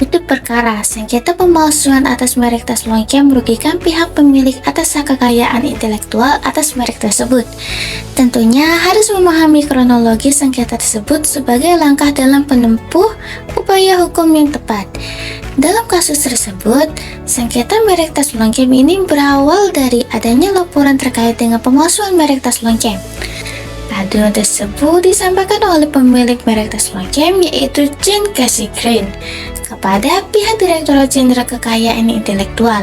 Itu perkara sengketa pemalsuan atas merek tas Longchamp merugikan pihak pemilik atas hak kekayaan intelektual atas merek tersebut. Tentunya harus memahami kronologi sengketa tersebut sebagai langkah dalam penempuh upaya hukum yang tepat. Dalam kasus tersebut, sengketa merek tas Longchamp ini berawal dari adanya laporan terkait dengan pemalsuan merek tas Longchamp. Aduan tersebut disampaikan oleh pemilik merek tas Longchamp yaitu Jean Casey Green kepada pihak Direktorat Jenderal Kekayaan Intelektual.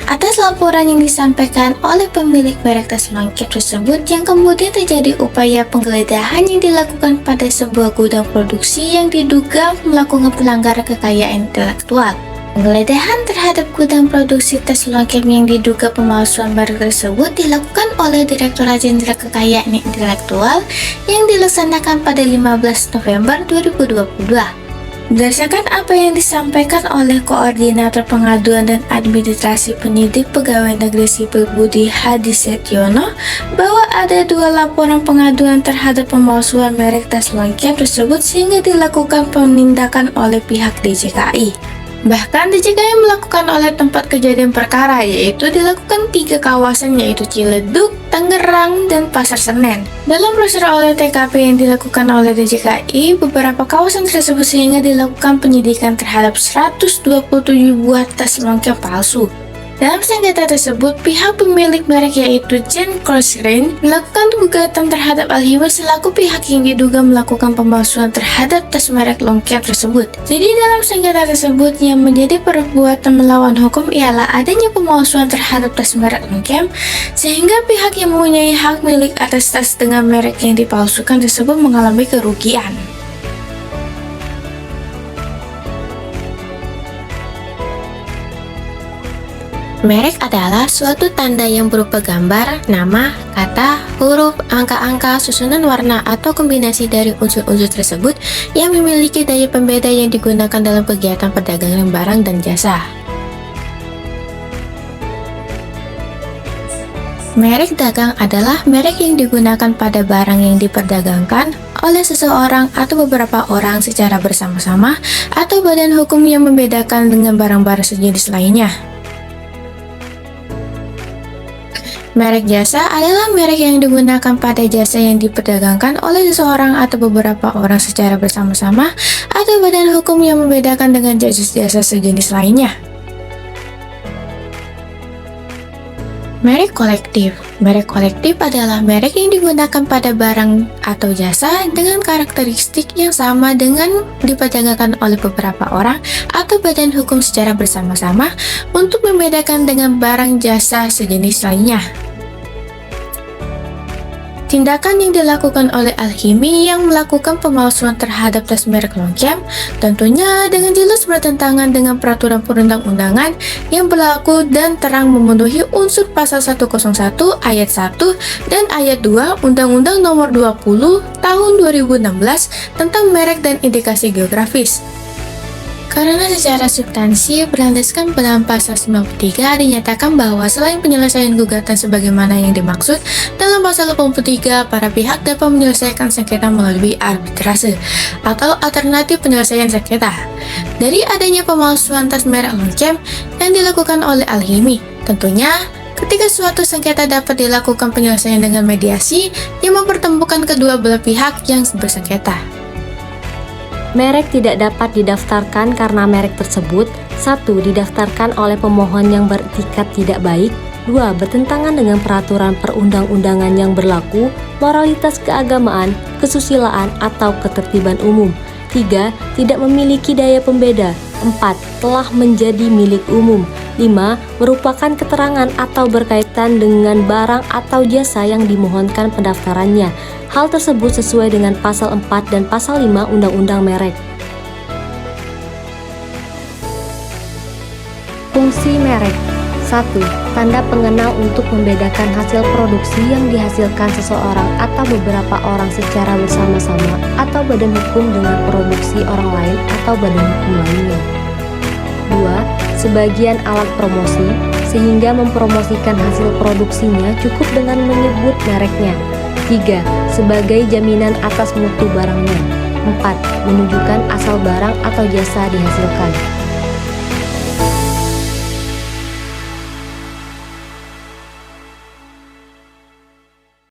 Atas laporan yang disampaikan oleh pemilik merek tas Longchamp tersebut yang kemudian terjadi upaya penggeledahan yang dilakukan pada sebuah gudang produksi yang diduga melakukan pelanggaran kekayaan intelektual. Penggeledahan terhadap gudang produksi tas Longchamp yang diduga pemalsuan merek tersebut dilakukan oleh Direktorat Jenderal Kekayaan Intelektual yang dilaksanakan pada 15 November 2022. Berdasarkan apa yang disampaikan oleh Koordinator Pengaduan dan Administrasi Penyidik Pegawai Negeri Sipil Budi Hadi Setiono bahwa ada 2 laporan pengaduan terhadap pemalsuan merek tas Longchamp tersebut sehingga dilakukan penindakan oleh pihak DJKI. Bahkan DJKI melakukan oleh tempat kejadian perkara yaitu dilakukan 3 kawasan yaitu Ciledug, Tangerang, dan Pasar Senen. Dalam proses olah TKP yang dilakukan oleh DJKI, beberapa kawasan tersebut sehingga dilakukan penyidikan terhadap 127 buah tas Longchamp palsu. Dalam sengketa tersebut, pihak pemilik merek yaitu Jean Casey Green melakukan gugatan terhadap Al-Hiba selaku pihak yang diduga melakukan pemalsuan terhadap tas merek Longchamp tersebut. Jadi dalam sengketa tersebut yang menjadi perbuatan melawan hukum ialah adanya pemalsuan terhadap tas merek Longchamp sehingga pihak yang mempunyai hak milik atas tas dengan merek yang dipalsukan tersebut mengalami kerugian. Merek adalah suatu tanda yang berupa gambar, nama, kata, huruf, angka-angka, susunan warna, atau kombinasi dari unsur-unsur tersebut yang memiliki daya pembeda yang digunakan dalam kegiatan perdagangan barang dan jasa. Merek dagang adalah merek yang digunakan pada barang yang diperdagangkan oleh seseorang atau beberapa orang secara bersama-sama atau badan hukum yang membedakan dengan barang-barang sejenis lainnya. Merek jasa adalah merek yang digunakan pada jasa yang diperdagangkan oleh seseorang atau beberapa orang secara bersama-sama atau badan hukum yang membedakan dengan jasa-jasa sejenis lainnya. Merek kolektif. Merek kolektif adalah merek yang digunakan pada barang atau jasa dengan karakteristik yang sama dengan diperdagangkan oleh beberapa orang atau badan hukum secara bersama-sama untuk membedakan dengan barang jasa sejenis lainnya. Tindakan yang dilakukan oleh Alchemy yang melakukan pemalsuan terhadap tas merek Longchamp tentunya dengan jelas bertentangan dengan peraturan perundang-undangan yang berlaku dan terang memenuhi unsur pasal 101 ayat 1 dan ayat 2 Undang-Undang Nomor 20 Tahun 2016 tentang merek dan indikasi geografis. Karena secara substansi berlandaskan dalam pasal 93 dinyatakan bahwa selain penyelesaian gugatan sebagaimana yang dimaksud dalam pasal 83, para pihak dapat menyelesaikan sengketa melalui arbitrase atau alternatif penyelesaian sengketa. Dari adanya pemalsuan tas merek Longchamp yang dilakukan oleh Alchemy, tentunya ketika suatu sengketa dapat dilakukan penyelesaian dengan mediasi yang mempertemukan kedua belah pihak yang bersengketa. Merek tidak dapat didaftarkan karena merek tersebut 1. Didaftarkan oleh pemohon yang beretikat tidak baik, 2. Bertentangan dengan peraturan perundang-undangan yang berlaku, moralitas keagamaan, kesusilaan, atau ketertiban umum, 3. Tidak memiliki daya pembeda, 4. Telah menjadi milik umum, 5. Merupakan keterangan atau berkaitan dengan barang atau jasa yang dimohonkan pendaftarannya. Hal tersebut sesuai dengan pasal 4 dan pasal 5 Undang-Undang Merek. Fungsi merek. 1. Tanda pengenal untuk membedakan hasil produksi yang dihasilkan seseorang atau beberapa orang secara bersama-sama atau badan hukum dengan produksi orang lain atau badan hukum lainnya. 2. Sebagian alat promosi, sehingga mempromosikan hasil produksinya cukup dengan menyebut mereknya. 3. Sebagai jaminan atas mutu barangnya. 4. Menunjukkan asal barang atau jasa dihasilkan.